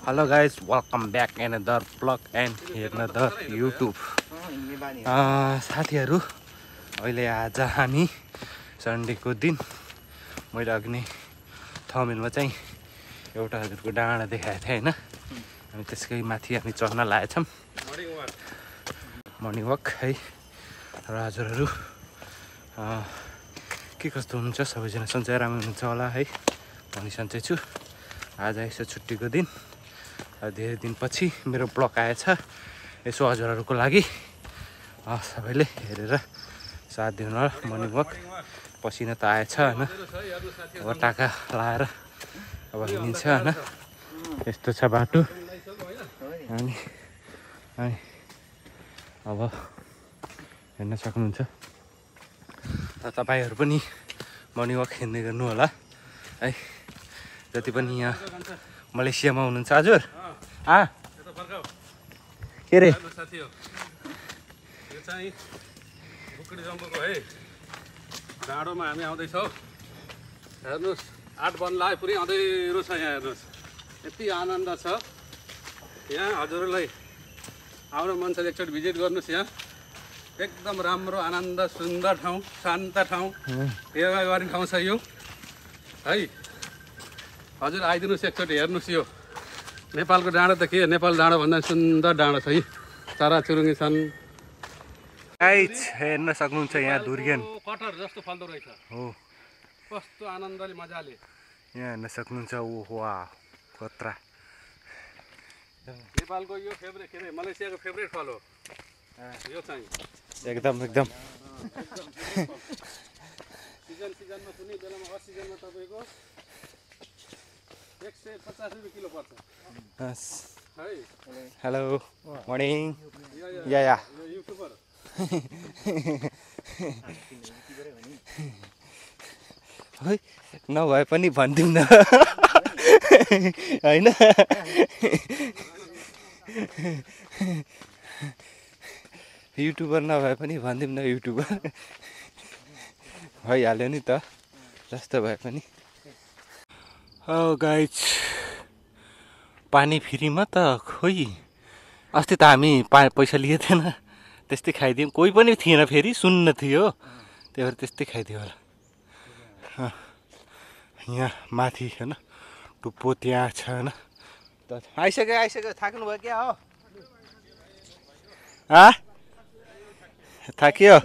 Hello guys, welcome back another vlog and another YouTube. साथीहरु अहिले आज हामी सन्डेको दिन मैले अघि थमेलमा चाहिँ एउटा हजुरको डाँडा देखाएको थिएँ हैन अनि त्यसकै माथि हामी चढ्न लागेछौं मर्निङ वक है र हजुरहरु के कस्तो हुनुहुन्छ सबैजना सन्चै राम्रो हुनुहुन्छ होला है पनि सन्चै छु आज यसो छुट्टीको दिन धेरै दिनपछि मेरो ब्लग आएछ यसो हजुरहरुको लागि सबैले हेरेर साथ दिनु होला मर्निङ वक पसिना त आएछ हैन अब टाका लाएर अब हिँड्छ हैन यस्तो छ बाटो अनि अब हेर्न सक्नुहुन्छ तपाईहरु पनि मर्निङ वक हिँड्दै गर्नु होला है जति पनि यहाँ मलेसियामा हुनुहुन्छ हजुर के रे साथी हो यो चाहिँ बुकडी जम्बुको है डाँडोमा हामी आउँदैछौँ हेर्नुस् 8 बन लाए पुरै अँधेरो छ यहाँ हेर्नुस् यति आनन्द छ यहाँ हजुरलाई आउन मन छ एकचोटि भिजिट गर्नुस् यहाँ एकदम राम्रो आनन्द सुन्दर ठाउँ शान्त ठाउँ सेवा गर्ने ठाउँ छ यो है हजुर आइदिनुस् एकचोटि हेर्नुस् यो नेपालको डाँडो त के नेपाल डाँडो भन्दा सुन्दर डाँडो छ है चराचुरुङ्गी छन् गाइस हेर्न सक्नुहुन्छ यहाँ दुर्गेन कटहर जस्तो फल्दो रहेछ हो कस्तो आनन्दले मजाले यहाँ हेर्न सक्नुहुन्छ ओहो कत्रा नेपालको यो फेभरेट के अरे मलेसियाको फेभरेट फल हो यो चाहिँ एकदम सिजनमा कुनै बेलामा अफ सिजनमा तपाईको 150 रुपैयाँ किलो पर्छ है हेलो मर्निङ या यो युट्युबर है नभए पनि भन्दिउँ न हैन युट्युबर नभए पनि भन्दिउँ न युट्युबर भइहाल्यो नि त जस्तो भए पनि गाइज पानी फ्रीमा त खोइ अस्ति त हामी पैसा लिएको थिएन त्यस्तै खाइदियौँ कोही पनि थिएन फेरि सुन्न थियो त्यही भएर त्यस्तै खाइदियो होला यहाँ माथि हैन टुप्पो त्यहाँ छ हैन आइसक्यो थाक्नु भयो क्या हो थाक्यो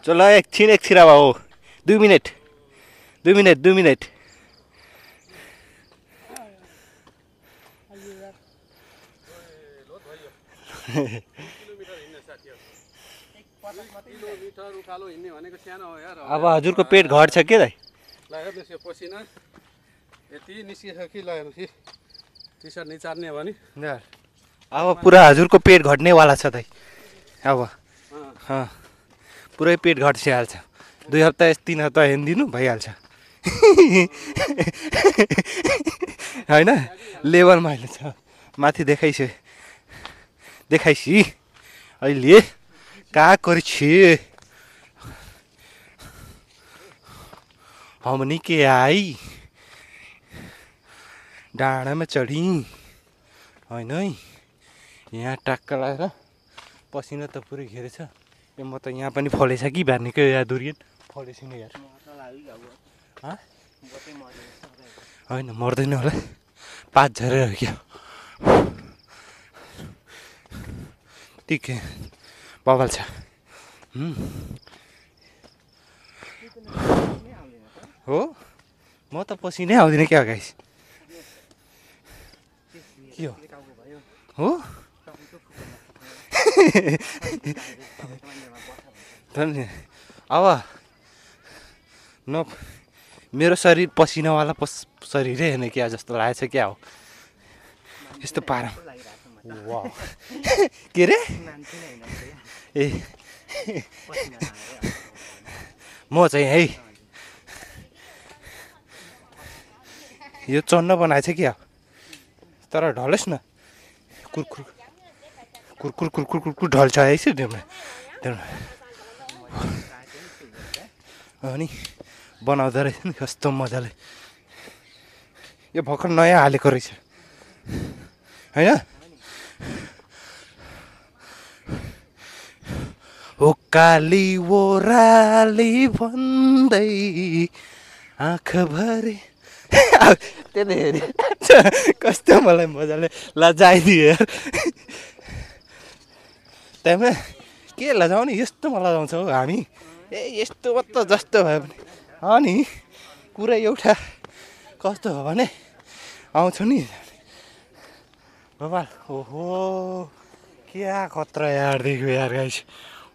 चलो एकछिन अब हो 2 मिनट किलोमिटर उकालो हिँड्ने भनेको सानो हो यार अब हजुरको पेट घट्छ के दाइ ल हेर्नुस् यो पसिना यति निस्किन्छ कि ल हेर्नुस् टी सर्ट निचार्ने भने अब पुरा हजुरको पेट घट्नेवाला छ दाइ अब पुरै पेट घटिहाल्छ 2 हप्ता 3 हप्ता हिँडिदिनु भइहाल्छ हैन लेभलमा अहिले छ माथि देखाइसी अहिले का करछे हमनी के आई डाँडामा चढी हैन यहाँ टक्क लगाएर पसिना त पुरै घेरेछ ए म त यहाँ पनि फलेछ कि भर्नेको यहाँ दुर्गेन फलेछ नि यार हैन मर्दैन होला 5 झरेर क्या ठीक है बबल छ हो म त पसिनै आउँदिन क्या गाइस के हो अब न मेरो शरीर पसिनावाला शरीरै हैन क्या जस्तो लागेछ क्या हो यस्तो पारा के रे ए म चाहिँ है यो चन्न बनाएछ क्या तर ढलोस् न कुरकुर ढल्छ है अनि बनाउँदो रहेछ नि कस्तो मजाले यो भर्खर नयाँ हालेको रहेछ होइन ओकाली ओराली भन्दै आँखाभरि त्यसले हेरि कस्तो मलाई मजाले लजाइदियो यार त्यहाँमा के लजाउने यस्तोमा लजाउँछ हौ हामी यस्तो त जस्तो भयो भने नि कुरा एउटा कस्तो हो भने आउँछ नि बाबा ओहो क्या खतरा यार देख्यो यार गाइस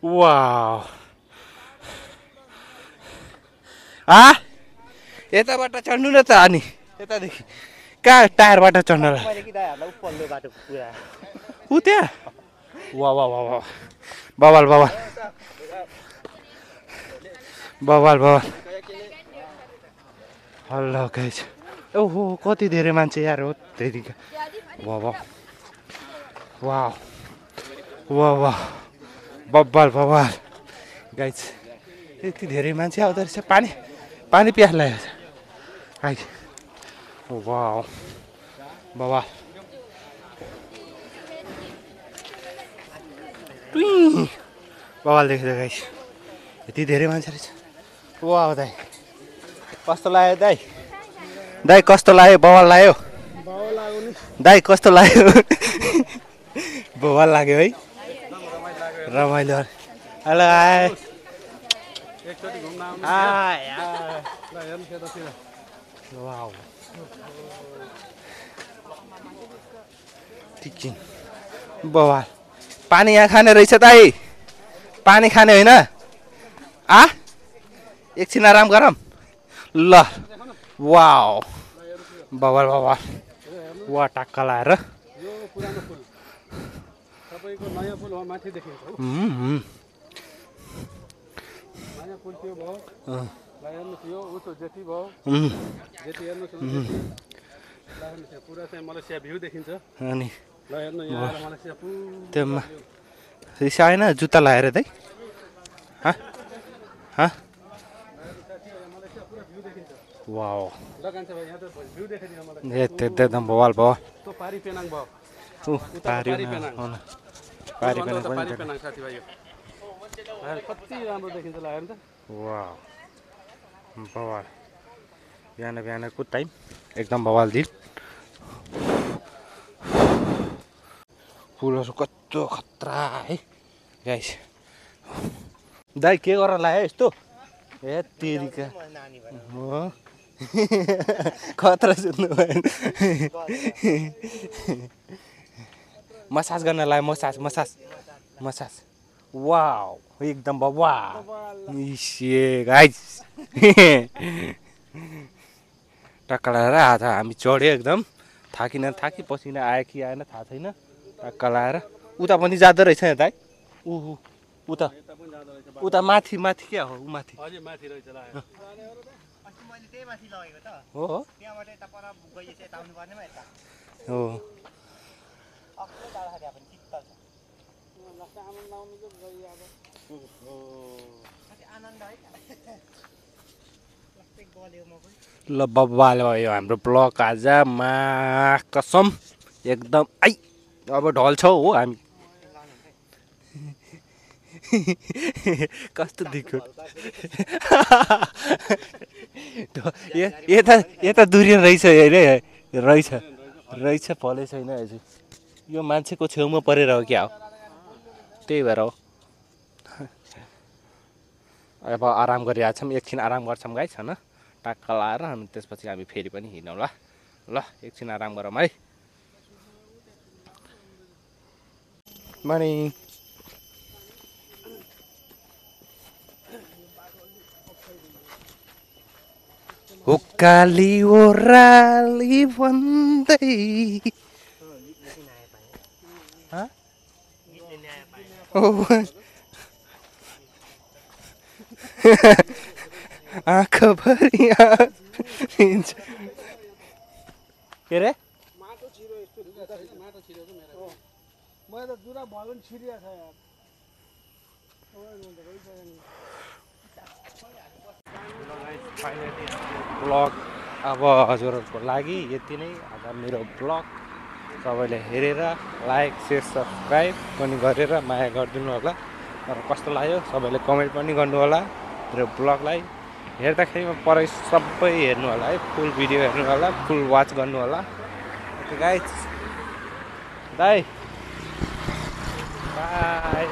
वाउ यताबाट चढ्नु न त अनि यतादेखि कहाँ टायरबाट चढ्नलाई ऊ त्यहाँ वा वा वा वा बवाल बवाल बवाल बवाल हल्ला गाइस ओहो कति धेरै मान्छे यार हो त्यतिका वा वा वा वा वा बब्बाल बवाल गाइस यति धेरै मान्छे आउँदो रहेछ पानी पानी प्यास लागेको छ गाइस वाउ बवाल बवाल देखेछ गाइस यति धेरै मान्छे रहेछ वाउ दाइ कस्तो लाग्यो दाइ दाइ कस्तो लाग्यो बवाल लाग्यो दाइ कस्तो लाग्यो बवाल लाग्यो है रमाइलो हेलो आए वाउ ठिक बवाल पानी यहाँ खाने रहेछ दाइ पानी खाने होइन एकछिन आराम गरौँ ल वाउ बवाल बवाल वा टक्का लाएर तपाईँको नयाँ पुल हो माथि देखिन्छ हो नयाँ पुल त्यो भयो हेर्नुहोस् यो उसो जेठी भयो जेठी हेर्नुहोस् हेर्नुहोस् पुरा चाहिँ मलेसिया भ्यू देखिन्छ अनि ल हेर्नु यहाँ मलेसिया त्यो रिसाएन जुत्ता लगाएर दाइ वाउ एकदम बवाल भयो पारी पेनाङ भयो पारी पेनाङ साथीभाइ कति राम्रो देखिन्छ ल हेर्नु त वाउ बवाल बिहान बिहानको टाइम एकदम बवाल दिन फुलहरू कस्तो खतरा है गाइस दाइ के गरेर लाग्यो यस्तो ए तेरिका हो खतरा सुन्नु भएन मसाज गर्न लाग्यो मसाज मसाज मसाज वाउ एकदम वाउ गाइस टक्का लगाएर आज हामी चढ्यो एकदम थाकी पसिना आयो कि आएन थाहा छैन टक्का लगाएर उता पनि जाँदो रहेछ यहाँ दाइ उता माथि माथि क्या हो माथि हो ल बब्बाल भयो हाम्रो ब्लक आज मा कसम एकदम अब ढल्छ हो हामी कस्तो दिक्क यता दुरियो रहेछ अरे रहेछ फलै छैन हजुर यो मान्छेको छेउमा परेर हो क्या हो त्यही भएर हो अब आराम गरिरहेको छौँ एकछिन आराम गर्छौँ गाइस होइन टक्का लाएर अनि त्यसपछि हामी फेरि पनि हिँडौँ ल एकछिन आराम गरौँ है मर्निङ ओकाली ओराली भन्दै आँखाभरि के रे ब्लग अब हजुरहरूको लागि यति नै आज मेरो ब्लग सबैले हेरेर लाइक सेयर सब्सक्राइब पनि गरेर माया गरिदिनु होला। र कस्तो लाग्यो सबैले कमेन्ट पनि गर्नु होला। मेरो ब्लगलाई हेर्दाखेरिमा परै सबै हेर्नु होला है, फुल भिडियो हेर्नु होला, फुल वाच गर्नु होला। Okay guys, by by.